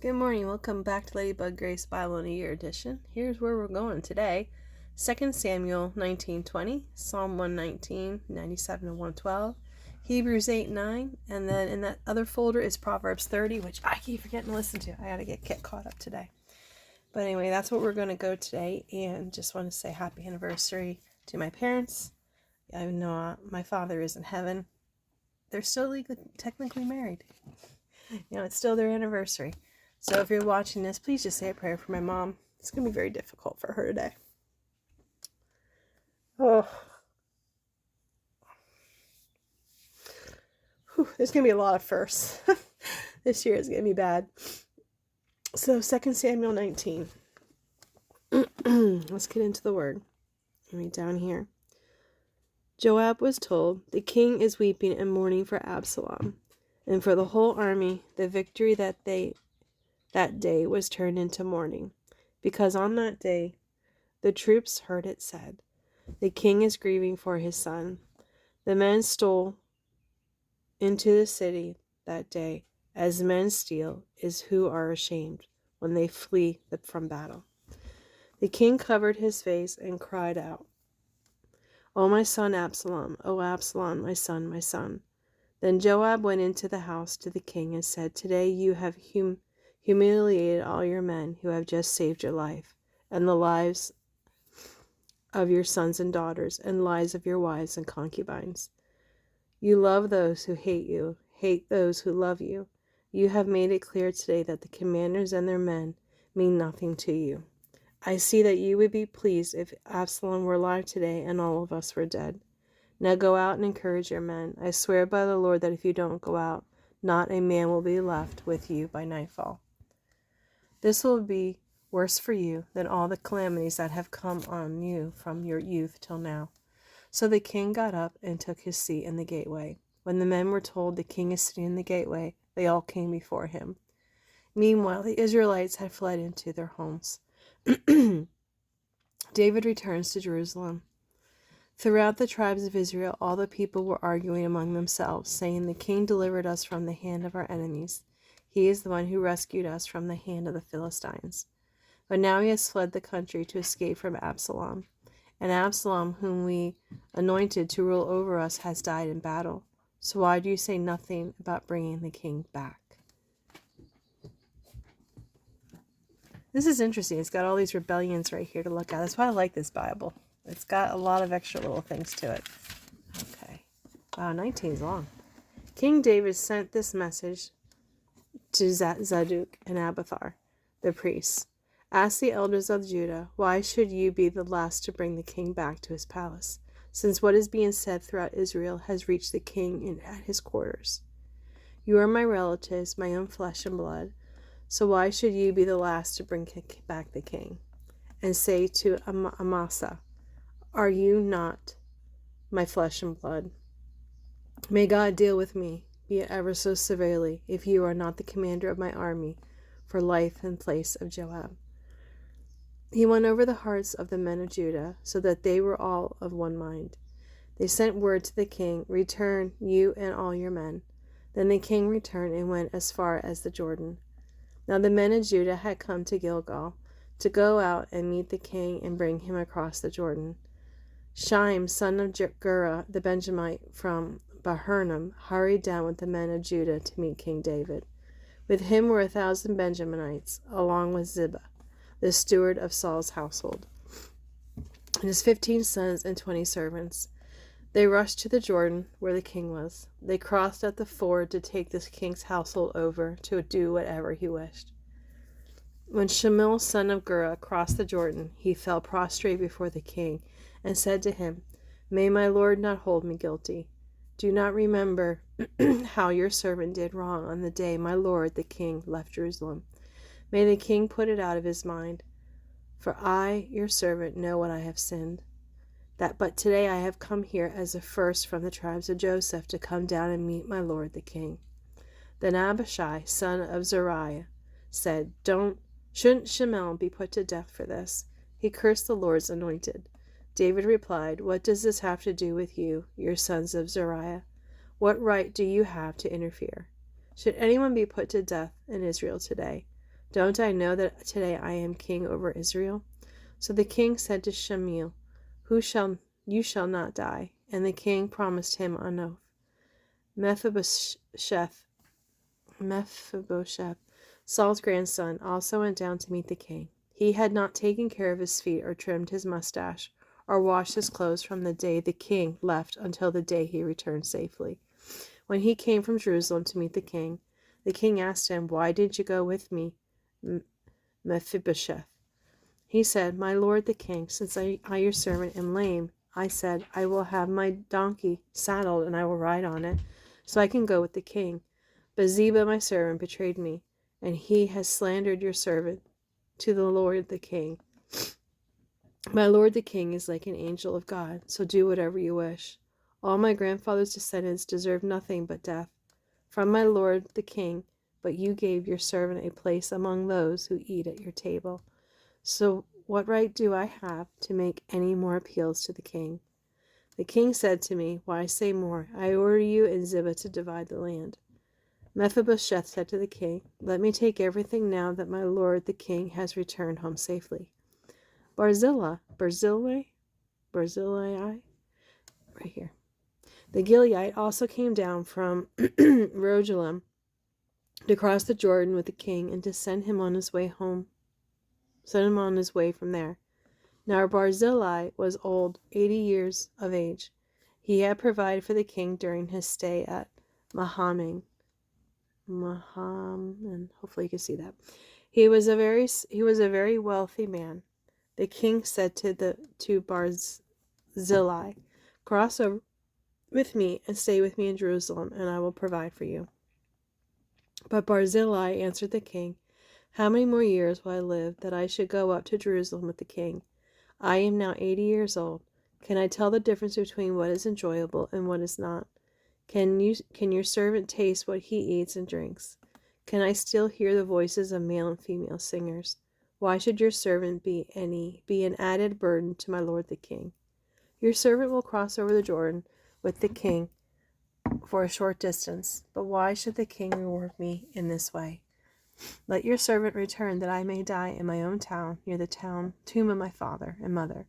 Good morning. Welcome back to Ladybug Grace Bible in a Year edition. Here's where we're going today. 2 Samuel 19:20, Psalm 119, 97 and 112, Hebrews 8:9, and then in that other folder is Proverbs 30, which I keep forgetting to listen to. I gotta get caught up today. But anyway, that's what we're going to go today, and just want to say happy anniversary to my parents. I know my father is in heaven. They're still technically married. It's still their anniversary. So if you're watching this, please just say a prayer for my mom. It's going to be very difficult for her today. Oh. Whew, there's going to be a lot of firsts. This year is going to be bad. So 2 Samuel 19. Let's get into the word. Right down here. Joab was told, "The king is weeping and mourning for Absalom." And for the whole army, the victory that day was turned into mourning, because on that day the troops heard it said, "The king is grieving for his son." The men stole into the city that day, as men steal is who are ashamed when they flee from battle. The king covered his face and cried out, "O my son Absalom, O Absalom, my son, my son." Then Joab went into the house to the king and said, "Today you have humiliated all your men who have just saved your life, and the lives of your sons and daughters, and lives of your wives and concubines. You love those who hate you, hate those who love you. You have made it clear today that the commanders and their men mean nothing to you. I see that you would be pleased if Absalom were alive today and all of us were dead. Now go out and encourage your men. I swear by the Lord that if you don't go out, not a man will be left with you by nightfall. This will be worse for you than all the calamities that have come on you from your youth till now." So the king got up and took his seat in the gateway. When the men were told the king is sitting in the gateway, they all came before him. Meanwhile, the Israelites had fled into their homes. David returns to Jerusalem. Throughout the tribes of Israel, all the people were arguing among themselves, saying, "The king delivered us from the hand of our enemies. He is the one who rescued us from the hand of the Philistines. But now he has fled the country to escape from Absalom. And Absalom, whom we anointed to rule over us, has died in battle. So why do you say nothing about bringing the king back?" This is interesting. It's got all these rebellions right here to look at. That's why I like this Bible. It's got a lot of extra little things to it. Okay. Wow, 19 is long. King David sent this message to Zadok and Abiathar, the priests. "Ask the elders of Judah, why should you be the last to bring the king back to his palace, since what is being said throughout Israel has reached the king at his quarters? You are my relatives, my own flesh and blood, so why should you be the last to bring back the king? And say to Amasa, are you not my flesh and blood? May God deal with me, be it ever so severely, if you are not the commander of my army, for life in place of Joab." He went over the hearts of the men of Judah, so that they were all of one mind. They sent word to the king, "Return, you and all your men." Then the king returned and went as far as the Jordan. Now the men of Judah had come to Gilgal, to go out and meet the king and bring him across the Jordan. Shime, son of Gera, the Benjamite from Bahurim, hurried down with the men of Judah to meet King David. With him were 1,000 Benjaminites, along with Ziba, the steward of Saul's household, and his 15 sons and 20 servants. They rushed to the Jordan, where the king was. They crossed at the ford to take the king's household over, to do whatever he wished. When Shemuel, son of Gera, crossed the Jordan, he fell prostrate before the king and said to him, "May my lord not hold me guilty. Do not remember how your servant did wrong on the day my lord the king left Jerusalem. May the king put it out of his mind. For I, your servant, know what I have sinned. But today I have come here as the first from the tribes of Joseph to come down and meet my lord the king." Then Abishai, son of Zeruiah, said, Shouldn't Shemuel be put to death for this? He cursed the Lord's anointed. David replied, "What does this have to do with you, your sons of Zeruiah? What right do you have to interfere? Should anyone be put to death in Israel today, Don't I know that today I am king over Israel? So the king said to Shemuel, You shall not die. And the king promised him on oath. Mephibosheth, Saul's grandson, also went down to meet the king. He had not taken care of his feet or trimmed his mustache or washed his clothes from the day the king left until the day he returned safely. When he came from Jerusalem to meet the king asked him, Why did you go with me, Mephibosheth? He said, My lord the king, since I your servant am lame, I said, I will have my donkey saddled, and I will ride on it, so I can go with the king. But Ziba my servant betrayed me, and he has slandered your servant to the lord the king. My lord the king is like an angel of God, so do whatever you wish. All my grandfather's descendants deserve nothing but death from my lord the king, but you gave your servant a place among those who eat at your table. So what right do I have to make any more appeals to the king? The king said to me, Why say more? I order you and Ziba to divide the land. Mephibosheth said to the king, Let me take everything now that my lord the king has returned home safely. Barzillai, right here. The Gileadite also came down from Rogelim to cross the Jordan with the king and to send him on his way home. Send him on his way from there. Now Barzillai was old, 80 years of age. He had provided for the king during his stay at Mahanaim. And hopefully you can see that. He was a very wealthy man. The king said to Barzillai, Cross over with me and stay with me in Jerusalem, and I will provide for you. But Barzillai answered the king, How many more years will I live that I should go up to Jerusalem with the king? I am now 80 years old. Can I tell the difference between what is enjoyable and what is not? Can your servant taste what he eats and drinks? Can I still hear the voices of male and female singers? Why should your servant be an added burden to my lord the king? Your servant will cross over the Jordan with the king for a short distance, but why should the king reward me in this way? Let your servant return that I may die in my own town, near the tomb of my father and mother.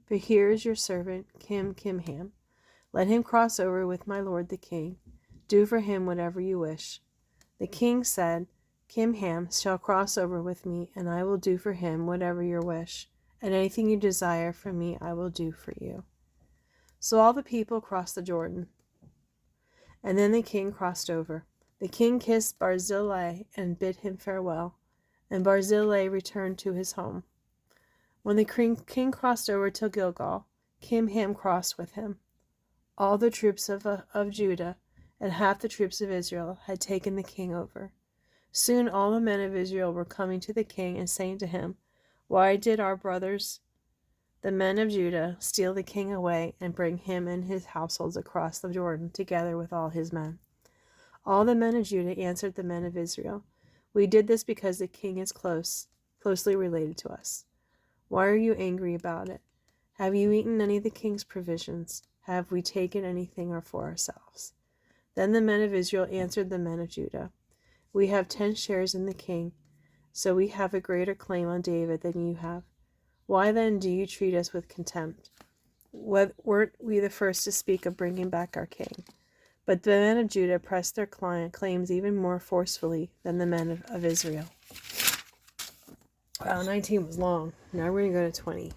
But here is your servant, Kimham. Let him cross over with my lord the king. Do for him whatever you wish. The king said, Kimham shall cross over with me, and I will do for him whatever your wish, and anything you desire from me I will do for you. So all the people crossed the Jordan, and then the king crossed over. The king kissed Barzillai and bid him farewell, and Barzillai returned to his home. When the king crossed over to Gilgal, Kimham crossed with him. All the troops of Judah and half the troops of Israel had taken the king over. Soon all the men of Israel were coming to the king and saying to him, Why did our brothers, the men of Judah, steal the king away and bring him and his households across the Jordan together with all his men? All the men of Judah answered the men of Israel, We did this because the king is closely related to us. Why are you angry about it? Have you eaten any of the king's provisions? Have we taken anything for ourselves? Then the men of Israel answered the men of Judah, We have 10 shares in the king, so we have a greater claim on David than you have. Why then do you treat us with contempt? Weren't we the first to speak of bringing back our king? But the men of Judah pressed their claims even more forcefully than the men of Israel. Wow, 19 was long. Now we're going to go to 20.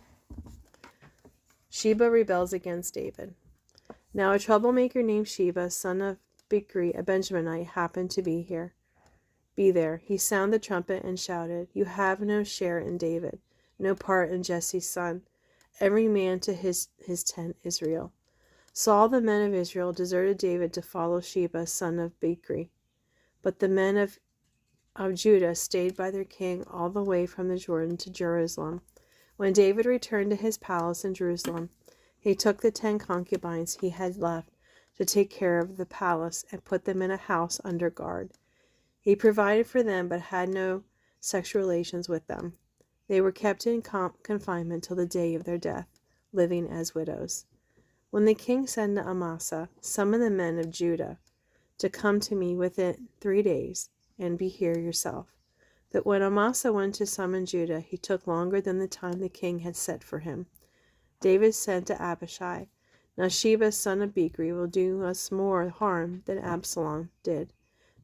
Sheba rebels against David. Now a troublemaker named Sheba, son of Bichri, a Benjaminite, happened to be there. He sounded the trumpet and shouted, You have no share in David, no part in Jesse's son, every man to his tent, Israel. So all the men of Israel deserted David to follow Sheba, son of Bichri. But the men of Judah stayed by their king all the way from the Jordan to Jerusalem. When David returned to his palace in Jerusalem, he took the 10 concubines he had left to take care of the palace and put them in a house under guard. He provided for them but had no sexual relations with them. They were kept in confinement till the day of their death, living as widows. When the king said to Amasa, Summon the men of Judah to come to me within 3 days, and be here yourself. But when Amasa went to summon Judah, he took longer than the time the king had set for him. David said to Abishai, "Now Sheba son of Bichri will do us more harm than Absalom did.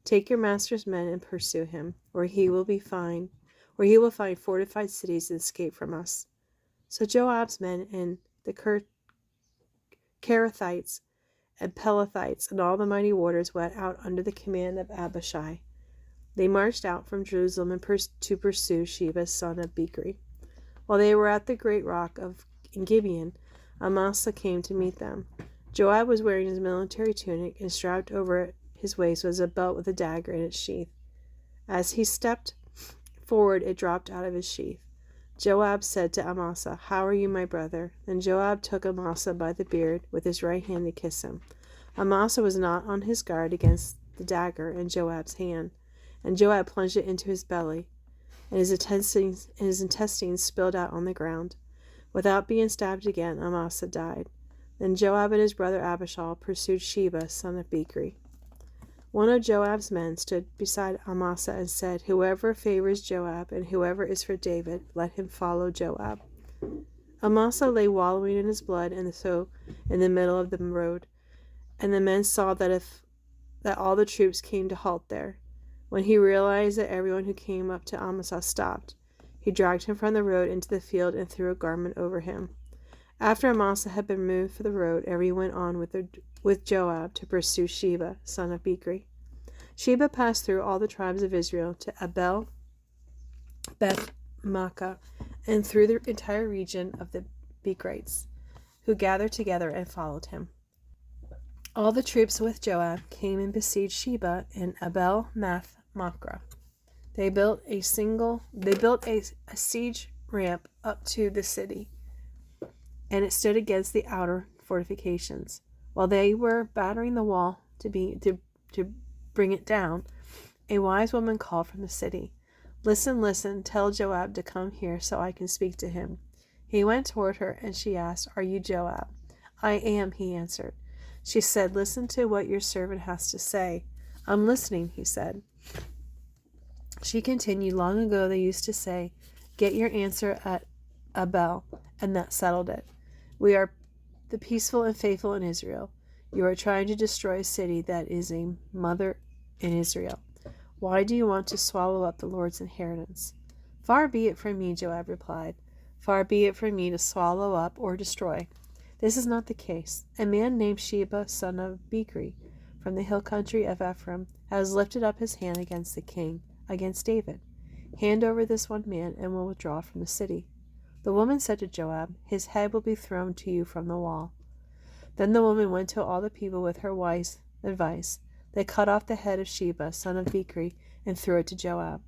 Take your master's men and pursue him, where he will find fortified cities and escape from us." So Joab's men and the Kerethites and Pelethites and all the mighty warriors went out under the command of Abishai. They marched out from Jerusalem to pursue Sheba son of Bichri. While they were at the great rock in Gibeon, Amasa came to meet them. Joab was wearing his military tunic, and strapped over his waist was a belt with a dagger in its sheath. As he stepped forward, it dropped out of his sheath. Joab said to Amasa, "How are you, my brother?" Then Joab took Amasa by the beard with his right hand to kiss him. Amasa was not on his guard against the dagger in Joab's hand, and Joab plunged it into his belly, and his intestines spilled out on the ground. Without being stabbed again, Amasa died. Then Joab and his brother Abishai pursued Sheba son of Bichri. One of Joab's men stood beside Amasa and said, "Whoever favors Joab and whoever is for David, let him follow Joab." Amasa lay wallowing in his blood in the middle of the road, and the men saw that all the troops came to halt there. When he realized that everyone who came up to Amasa stopped, he dragged him from the road into the field and threw a garment over him. After Amasa had been moved from the road, everyone went on with Joab to pursue Sheba, son of Bichri. Sheba passed through all the tribes of Israel to Abel Beth Maacah, and through the entire region of the Bichrites, who gathered together and followed him. All the troops with Joab came and besieged Sheba in Abel Maacah. They built a siege ramp up to the city, and it stood against the outer fortifications. While they were battering the wall to bring it down, a wise woman called from the city, "Listen, listen, tell Joab to come here so I can speak to him." He went toward her, and she asked, "Are you Joab?" "I am," he answered. She said, "Listen to what your servant has to say." "I'm listening," he said. She continued, "Long ago they used to say, 'Get your answer at Abel,' and that settled it. We are the peaceful and faithful in Israel. You are trying to destroy a city that is a mother in Israel. Why do you want to swallow up the Lord's inheritance?" "Far be it from me," Joab replied. "Far be it from me to swallow up or destroy. This is not the case. A man named Sheba, son of Bichri, from the hill country of Ephraim, has lifted up his hand against the king, against David. Hand over this one man, and we'll withdraw from the city." The woman said to Joab, "His head will be thrown to you from the wall." Then the woman went to all the people with her wise advice. They cut off the head of Sheba, son of Bichri, and threw it to Joab.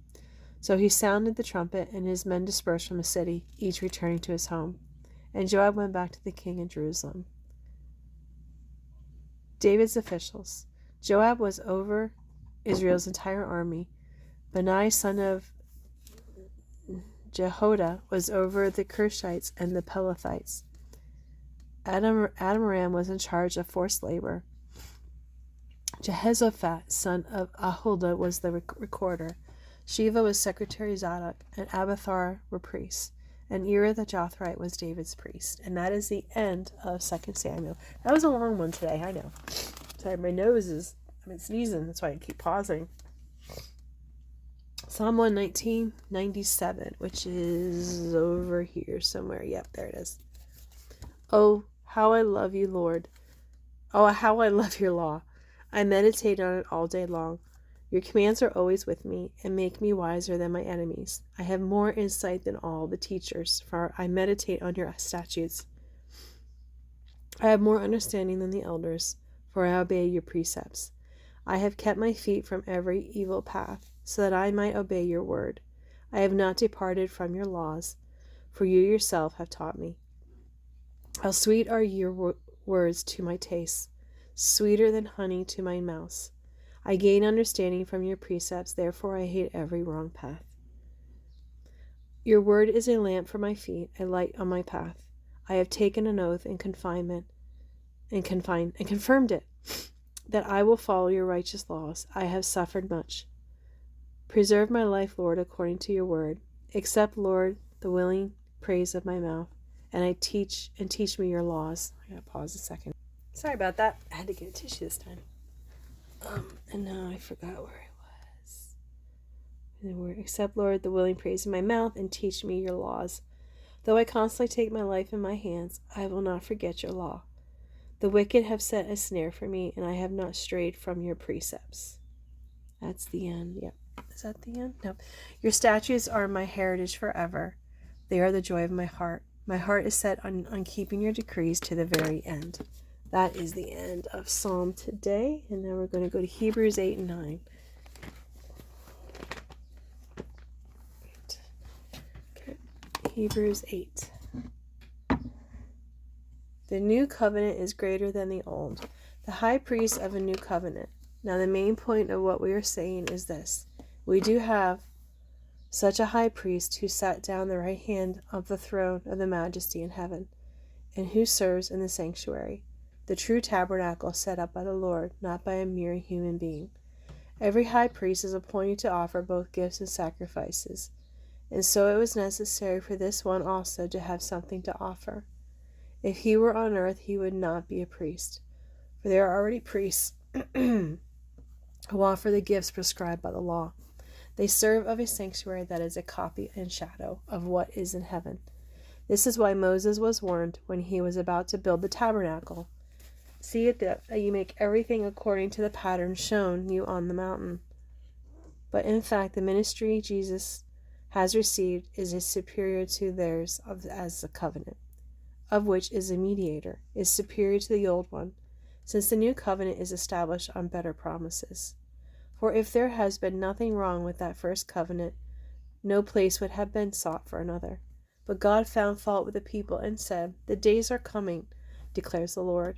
So he sounded the trumpet, and his men dispersed from the city, each returning to his home. And Joab went back to the king in Jerusalem. David's officials. Joab was over Israel's entire army. Benai, son of Jehoiada, was over the Kershites and the Pelethites. Adoniram was in charge of forced labor. Jehoshaphat, son of Ahilda, was the recorder. Sheva was secretary Zadok, and Abiathar were priests. And Ira the Jothite was David's priest. And that is the end of 2 Samuel. That was a long one today, I know. Sorry, my nose is, I've been sneezing, that's why I keep pausing. Psalm 119:97, which is over here somewhere. Yep, there it is. "Oh, how I love you, Lord. Oh, how I love your law. I meditate on it all day long. Your commands are always with me and make me wiser than my enemies. I have more insight than all the teachers, for I meditate on your statutes. I have more understanding than the elders, for I obey your precepts. I have kept my feet from every evil path, so that I might obey your word. I have not departed from your laws, for you yourself have taught me. How sweet are your words to my taste, sweeter than honey to my mouth. I gain understanding from your precepts, therefore I hate every wrong path. Your word is a lamp for my feet, a light on my path. I have taken an oath in confirmed it, that I will follow your righteous laws. I have suffered much. Preserve my life, Lord, according to your word. Accept, Lord, the willing praise of my mouth, and teach me your laws. I gotta pause a second. Sorry about that. I had to get a tissue this time. And now I forgot where I was. The word, accept, Lord, the willing praise of my mouth, and teach me your laws. Though I constantly take my life in my hands, I will not forget your law. The wicked have set a snare for me, and I have not strayed from your precepts. That's the end. Yep. Is that the end? No. Your statutes are my heritage forever. They are the joy of my heart. My heart is set on keeping your decrees to the very end. That is the end of Psalm today. And now we're going to go to Hebrews 8 and 9. Okay. Hebrews 8. The new covenant is greater than the old. The high priest of a new covenant. Now the main point of what we are saying is this. We do have such a high priest who sat down the right hand of the throne of the majesty in heaven, and who serves in the sanctuary, the true tabernacle set up by the Lord, not by a mere human being. Every high priest is appointed to offer both gifts and sacrifices, and so it was necessary for this one also to have something to offer. If he were on earth, he would not be a priest, for there are already priests who offer the gifts prescribed by the law. They serve of a sanctuary that is a copy and shadow of what is in heaven. This is why Moses was warned when he was about to build the tabernacle. See it that you make everything according to the pattern shown you on the mountain. But in fact, the ministry Jesus has received is superior to theirs as a covenant, of which is a mediator, is superior to the old one, since the new covenant is established on better promises. For if there has been nothing wrong with that first covenant, no place would have been sought for another. But God found fault with the people and said, The days are coming, declares the Lord,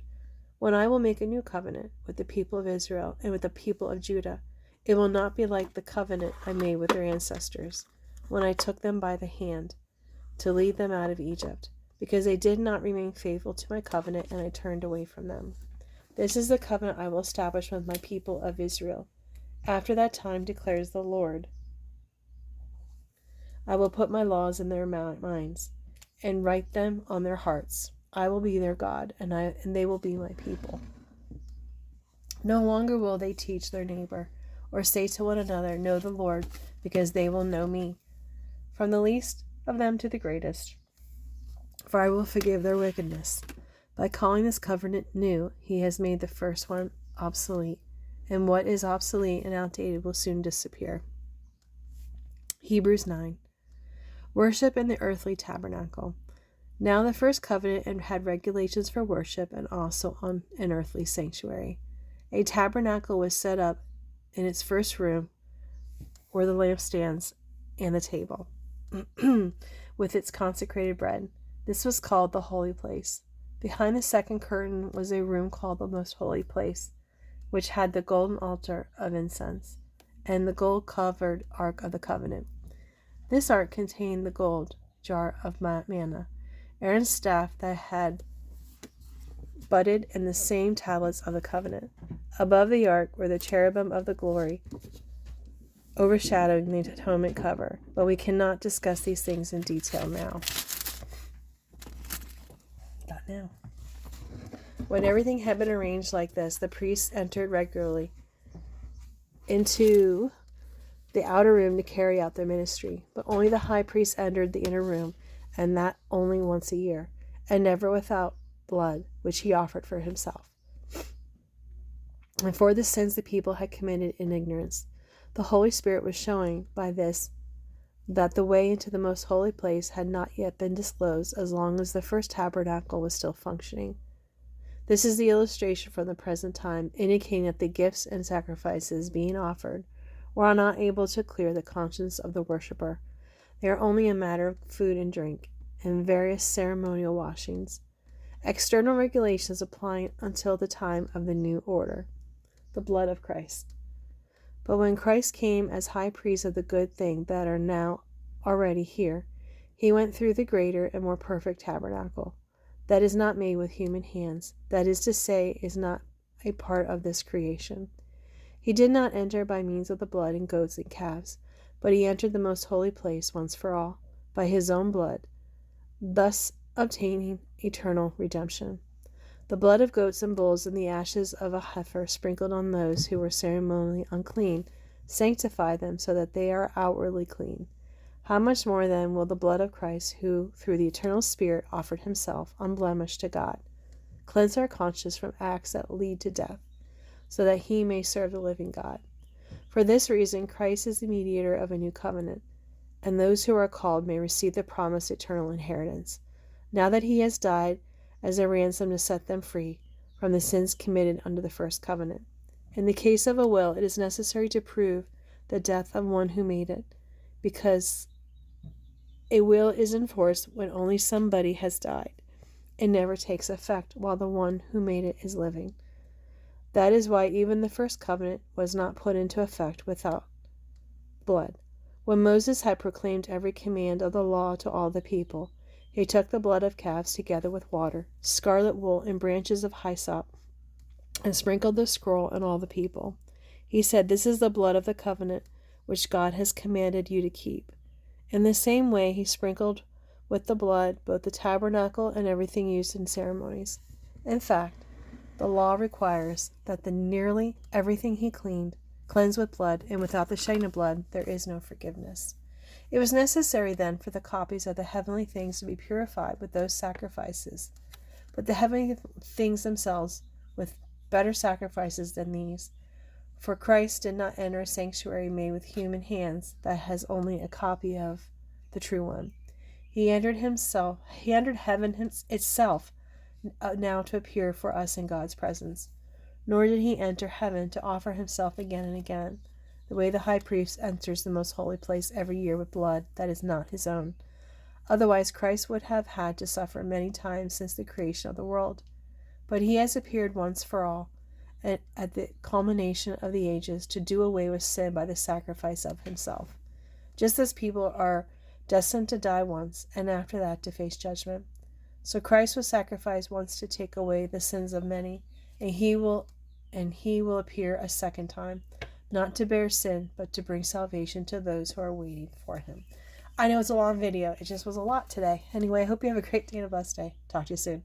when I will make a new covenant with the people of Israel and with the people of Judah. It will not be like the covenant I made with their ancestors, when I took them by the hand to lead them out of Egypt, because they did not remain faithful to my covenant, and I turned away from them. This is the covenant I will establish with my people of Israel. After that time, declares the Lord, I will put my laws in their minds and write them on their hearts. I will be their God, and they will be my people. No longer will they teach their neighbor or say to one another, Know the Lord, because they will know me, from the least of them to the greatest. For I will forgive their wickedness. By calling this covenant new, he has made the first one obsolete, and what is obsolete and outdated will soon disappear. Hebrews 9. Worship in the earthly tabernacle. Now the first covenant had regulations for worship and also on an earthly sanctuary. A tabernacle was set up in its first room where the lampstands and the table, with its consecrated bread. This was called the holy place. Behind the second curtain was a room called the most holy place, which had the golden altar of incense and the gold-covered ark of the covenant. This ark contained the gold jar of manna, Aaron's staff that had budded, and the same tablets of the covenant. Above the ark were the cherubim of the glory, overshadowing the atonement cover, but we cannot discuss these things in detail now. Not now. When everything had been arranged like this, the priests entered regularly into the outer room to carry out their ministry, but only the high priest entered the inner room, and that only once a year, and never without blood, which he offered for himself, and for the sins the people had committed in ignorance. The Holy Spirit was showing by this that the way into the most holy place had not yet been disclosed as long as the first tabernacle was still functioning. This is the illustration from the present time, indicating that the gifts and sacrifices being offered were not able to clear the conscience of the worshipper. They are only a matter of food and drink, and various ceremonial washings. External regulations applying until the time of the new order, the blood of Christ. But when Christ came as high priest of the good thing that are now already here, he went through the greater and more perfect tabernacle, that is not made with human hands, that is to say, is not a part of this creation. He did not enter by means of the blood and goats and calves, but he entered the most holy place once for all, by his own blood, thus obtaining eternal redemption. The blood of goats and bulls and the ashes of a heifer sprinkled on those who were ceremonially unclean sanctify them so that they are outwardly clean. How much more then will the blood of Christ, who through the eternal Spirit offered himself unblemished to God, cleanse our conscience from acts that lead to death, so that he may serve the living God? For this reason Christ is the mediator of a new covenant, and those who are called may receive the promised eternal inheritance, now that he has died as a ransom to set them free from the sins committed under the first covenant. In the case of a will, it is necessary to prove the death of one who made it, because a will is enforced when only somebody has died. It never takes effect while the one who made it is living. That is why even the first covenant was not put into effect without blood. When Moses had proclaimed every command of the law to all the people, he took the blood of calves together with water, scarlet wool, and branches of hyssop, and sprinkled the scroll on all the people. He said, "This is the blood of the covenant which God has commanded you to keep." In the same way he sprinkled with the blood both the tabernacle and everything used in ceremonies. In fact, the law requires that the nearly everything he cleanse with blood, and without the shedding of blood there is no forgiveness. It was necessary then for the copies of the heavenly things to be purified with those sacrifices, but the heavenly things themselves with better sacrifices than these. For Christ did not enter a sanctuary made with human hands that has only a copy of the true one. He entered heaven itself now to appear for us in God's presence. Nor did he enter heaven to offer himself again and again, the way the high priest enters the most holy place every year with blood that is not his own. Otherwise Christ would have had to suffer many times since the creation of the world. But he has appeared once for all, and at the culmination of the ages, to do away with sin by the sacrifice of himself. Just as people are destined to die once, and after that to face judgment, so Christ was sacrificed once to take away the sins of many, and he will appear a second time, not to bear sin, but to bring salvation to those who are waiting for him. I know it's a long video. It just was a lot today. Anyway, I hope you have a great day and a blessed day. Talk to you soon.